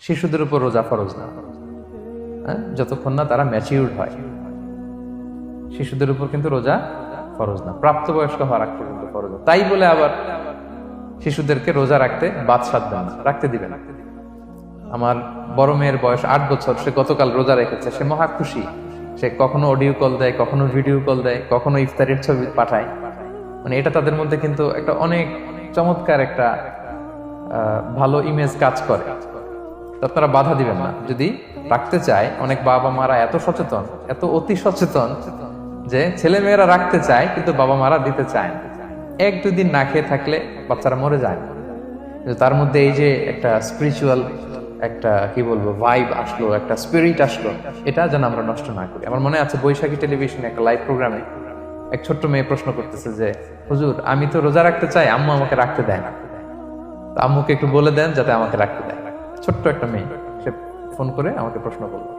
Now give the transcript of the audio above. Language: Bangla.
শিশুদের উপর রোজা ফরজ না, হ্যাঁ, যতক্ষণ না তারা ম্যাচিউরড হয়। শিশুদের উপর কিন্তু রোজা ফরজ না, প্রাপ্তবয়স্ক হওয়ার আগ পর্যন্ত ফরজ না। তাই বলে আবার শিশুদেরকে রোজা রাখতে বাদ সাধবেন না, রাখতে দিবেন না। আমার বড় মেয়ের বয়স 8 বছর, সে গতকাল রোজা রেখেছে, সে মহা খুশি। সে কখনো অডিও কল দেয়, কখনো ভিডিও কল দেয়, কখনো ইফতারের ছবি পাঠায়। মানে এটা তাদের মধ্যে কিন্তু একটা অনেক চমৎকার একটা ভালো ইমেজ কাজ করে। তো আপনারা বাধা দিবেন না। যদি রাখতে চায়, অনেক বাবা মারা এত সচেতন, এত অতি সচেতন যে ছেলে মেয়েরা রাখতে চায় কিন্তু বাবা মারা দিতে চায় না। 1-2 দিন না খেয়ে থাকলে বাচ্চারা মরে যায় না। কিন্তু তার মধ্যে এই যে একটা স্পিরিচুয়াল একটা কি বলবো ভাইব আসলো, একটা স্পিরিট আসলো, এটা যেন আমরা নষ্ট না করি। আমার মনে আছে বৈশাখী টেলিভিশনে একটা লাইভ প্রোগ্রামে এক ছোট্ট মেয়ে প্রশ্ন করতেছে যে, হুজুর আমি তো রোজা রাখতে চাই, আম্মু আমাকে রাখতে দেয় না, তো আম্মুকে একটু বলে দেন যাতে আমাকে রাখতে দেয়। ছোট্ট একটা মেয়ে, সে ফোন করে আমাকে প্রশ্ন করলো।